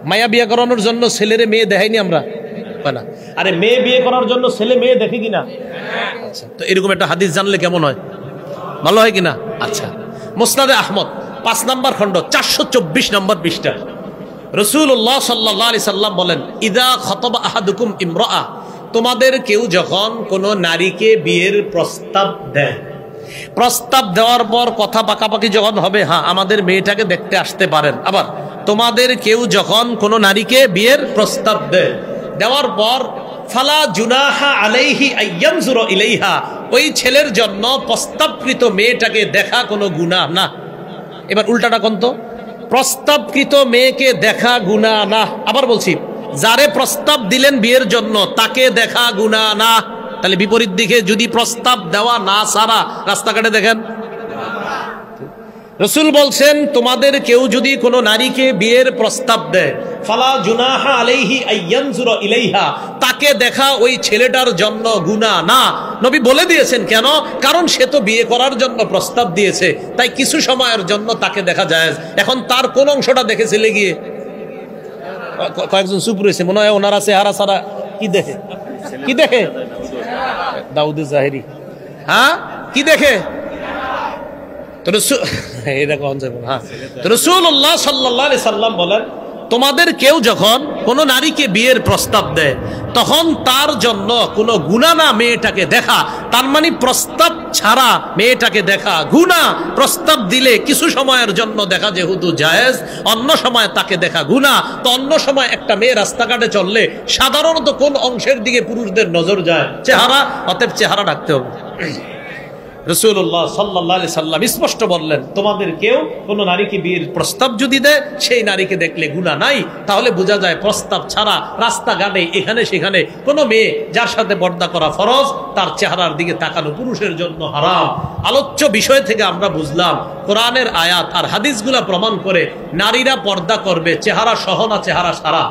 মায়া বিয়ে করানোর জন্য ছেলেরে মেয়ে দেখাইনি আমরা না? আরে মেয়ে বিয়ে করার জন্য ছেলে মেয়ে দেখে কিনা? আচ্ছা, তো এরকম একটা হাদিস জানলে কেমন হয়? ভালো হয় কিনা? আচ্ছা, মুসনাদে আহমদ 5 নম্বর খণ্ড 424 নম্বর পৃষ্ঠা রাসূলুল্লাহ সাল্লাল্লাহু আলাইহি সাল্লাম বলেন, ইদা খাতাবা আহাদুকুম ইমরাআ, তোমাদের কেউ যখন কোনো নারীকে বিয়ের প্রস্তাব দেয়, প্রস্তাব দেওয়ার পর কথা পাকাপাকি যখন হবে, হ্যাঁ আমাদের মেয়েটাকে দেখতে আসতে পারেন। আবার তোমাদের কেউ যখন কোনো নারীকে বিয়ের প্রস্তাব দেয়, দেওয়ার পর ফালা জুনাহা আলাইহি আইয়ানজুরা ইলাইহা, ওই ছেলের জন্য প্রস্তাবকৃত মেয়েটাকে দেখা কোনো গুনাহ না। এবার উল্টাটা কোন তো, প্রস্তাবকৃত মেয়েকে দেখা গুনাহ না। আবার বলছি, যারে প্রস্তাব দিলেন বিয়ের জন্য তাকে দেখা গুনাহ না। তাহলে বিপরীত দিকে যদি প্রস্তাব দেওয়া না সারা রাস্তাঘাটে দেখেন, রাসূল বলছেন তোমাদের কেউ যদি কোনো নারীকে বিয়ের প্রস্তাব দেয়, ফালা জুনাহা আলাইহি আইয়ানজুরা ইলাইহা, তাকে দেখা ওই ছেলেটার জন্য গুনাহ না। নবী বলে দিয়েছেন কেন? কারণ সে তো বিয়ে করার জন্য প্রস্তাব দিয়েছে, তাই কিছু সময়ের জন্য তাকে দেখা যায়। এখন তার কোন অংশটা দেখেছিলে গিয়ে? কয়েকজন চুপ রয়েছে, মনে হয় ওনারা চেহারা সারা কি দেখে? কি দেখে? দাউদ জাহেরি, হ্যাঁ কি দেখে? রাসূলুল্লাহ সাল্লাল্লাহু আলাইহি সাল্লাম বলেন, তোমাদের কেউ যখন কোনো নারীকে বিয়ের প্রস্তাব দেয় তখন তার জন্য কোনো গুনাহ না মেয়েটাকে দেখা। তার মানে প্রস্তাব ছাড়া মেয়েটাকে দেখা গুনাহ, প্রস্তাব দিলে কিছু সময়ের জন্য দেখা যেহেতু জায়েজ, অন্য সময় তাকে দেখা গুনাহ। তো অন্য সময় একটা মেয়ে রাস্তাঘাটে চললে সাধারণত কোন অংশের দিকে পুরুষদের নজর যায়? চেহারা, অতএব চেহারা ঢাকতে হবে। রাসূলুল্লাহ সাল্লাল্লাহু আলাইহি সাল্লাম স্পষ্ট বললেন, তোমাদের কেউ কোনো নারীকে বিয়ের প্রস্তাব যদি দেয় সেই নারীকে দেখলে গুনাহ নাই। তাহলে বোঝা যায় প্রস্তাব ছাড়া রাস্তাঘাটে এখানে সেখানে কোনো মেয়ে যার সাথে পর্দা করা ফরজ, তার চেহারার দিকে তাকানো পুরুষের জন্য হারাম। আলোচ্য বিষয় থেকে আমরা বুঝলাম কোরআনের আয়াত আর হাদিসগুলা প্রমাণ করে নারীরা পর্দা করবে চেহারা সহ না চেহারা সারা?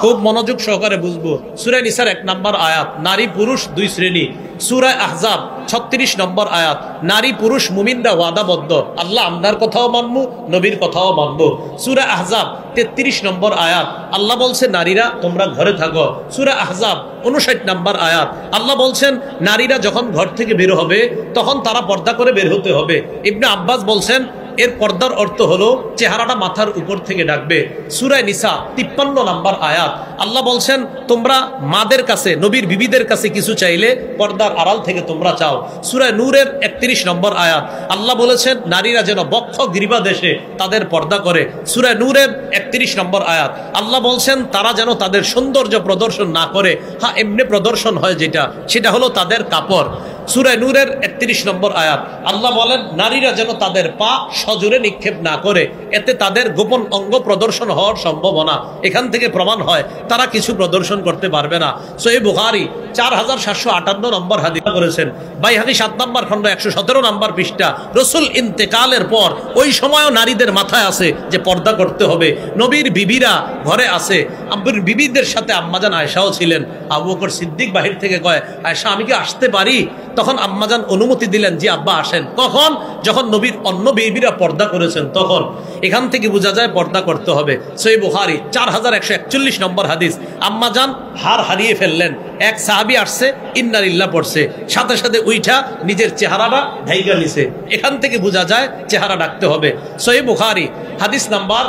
খুব মনোযোগ সহকারে বুঝবো। সূরা নিসার 1 নম্বর আয়াত, নারী পুরুষ 2 শ্রেণী। সূরা আহজাব 36 নম্বর আয়াত, নারী পুরুষ মুমিনরা ওয়াদাবদ্ধ, আল্লাহ আমদার কথাও মানবো, নবীর কথাও মানবো। সূরা আহজাব 33 নম্বর আয়াত, আল্লাহ বলছে নারীরা তোমরা ঘরে থাকো। সূরা আহজাব 59 নম্বর আয়াত, আল্লাহ বলছেন নারীরা যখন ঘর থেকে বের হবে তখন তারা পর্দা করে বের হতে হবে। ইবনে আব্বাস বলছেন এর পর্দার অর্থ হলো চেহারাটা মাথার উপর থেকে ঢাকবে। সূরা নিসা 53 নম্বর আয়াত, আল্লাহ বলছেন তোমরা মাদের কাছে, নবীর বিবিদের কাছে কিছু চাইলে পর্দার আড়াল থেকে তোমরা চাও। সূরা নূরের 31 নম্বর আয়াত, আল্লাহ বলেছেন নারীরা যেন বক্ষ গ্রীবা দেশে তাদের পর্দা করে। সূরা নূরের 31 নম্বর আয়াত, আল্লাহ বলছেন তারা যেন তাদের সৌন্দর্য প্রদর্শন না করে, হ্যাঁ এমনি প্রদর্শন হয় যেটা, সেটা হলো তাদের কাপড়। সূরা নূরের 31 নম্বর আয়াত, আল্লাহ বলেন নারীরা যেন তাদের পা সজোরে নিক্ষেপ না করে, এতে তাদের গোপন অঙ্গ প্রদর্শন হওয়ার সম্ভাবনা। এখান থেকে প্রমাণ হয় তারা কিছু প্রদর্শন করতে পারবে না। সহিহ বুখারী 4758 নম্বর হাদিস করেছেন। বাইহাকী 7 নম্বর খণ্ড 117 নম্বর পৃষ্ঠা, রাসূল ইন্তেকালের পর ওই সময়ও নারীদের মাথায় আছে যে পর্দা করতে হবে। নবীর বিবিরা ঘরে আছে, আব্বুর বিবিদের সাথে আম্মাজান আয়েশাও ছিলেন। আবু বকর সিদ্দিক বাহির থেকে কয়, আয়েশা আমি কি আসতে পারি? তখন আম্মাজান অনুমতি দিলেন যে আব্বা আসেন। কখন? যখন নবীর অন্য বিবিরা পর্দা করেছেন তখন। এখান থেকে বোঝা যায় পর্দা করতে হবে। সহিহ বুখারী 4141 নম্বর হাদিস, আম্মাজান হার হারিয়ে ফেললেন, এক সাহাবী আসছে ইন্না লিল্লাহ পড়ছে, সাথে সাথে উইঠা নিজের চেহারাটা ঢাইকা নিছে। এখান থেকে বোঝা যায় চেহারা ঢাকতে হবে। সহিহ বুখারী হাদিস নাম্বার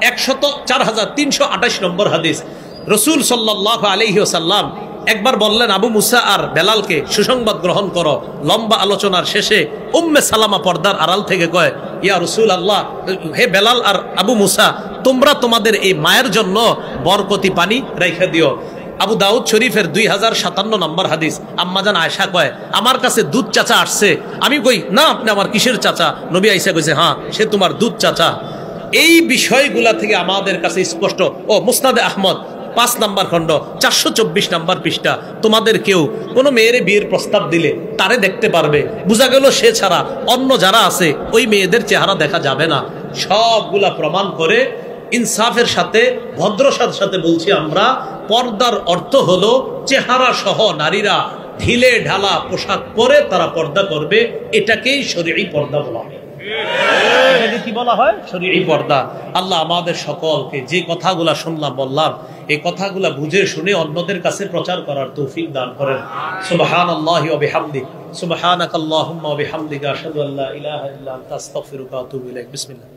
4328 নম্বর হাদিস, রাসূল সাল্লাল্লাহু আলাইহি ওয়াসাল্লাম একবার বললেন আবু মুসা আর বেলালকে সুসংবাদ গ্রহণ করো। লম্বা আলোচনার শেষে উম্মে সালামা পর্দার আড়াল থেকে কয়, ইয়া রাসূলুল্লাহ, হে বেলাল আর আবু মুসা, তোমরা তোমাদের এই মায়ের জন্য বরকতি পানি রেখে দিও। আবু দাউদ শরীফের 2057 নম্বর হাদিস, আম্মাজান আয়েশা কয় আমার কাছে দুধ চাচা আসছে। আমি কই না, আপনি আমার কিসের চাচা? নবী আয়েশা কইছে হ্যাঁ সে তোমার দুধ চাচা। এই বিষয়গুলা থেকে আমাদের কাছে স্পষ্ট। ও মুসনাদে আহমদ 5 নম্বর খণ্ড 424 নম্বর পৃষ্ঠা, তোমাদের কেউ কোনো মেয়েরে বিয়ের প্রস্তাব দিলে তারে দেখতে পারবে। বোঝা গেল সে ছাড়া অন্য যারা আছে ওই মেয়েদের চেহারা দেখা যাবে না। সবগুলা প্রমাণ করে ইনসাফের সাথে ভদ্রতার সাথে বলছি আমরা, পর্দার অর্থ হলো চেহারা সহ নারীরা ঢিলে ঢালা পোশাক পরে তারা পর্দা করবে, এটাকেই শরীয়ী পর্দা বলা হয়। এটাকে কি বলা হয়? শরীয়ী পর্দা। আল্লাহ আমাদের সকলকে যে কথাগুলা শুনলাম বললাম এই কথাগুলা বুঝে শুনে অন্যদের কাছে প্রচার করার তৌফিক দান করেন। সুবহানাল্লাহি ওয়া বিহামদিহি সুবহানাকাল্লাহুম্মা ওয়া বিহামদিকা আশহাদু আল্লা ইলাহা ইল্লা আনতা আস্তাগফিরুকা ওয়া আতুবু ইলাইক। বিসমিল্লাহ।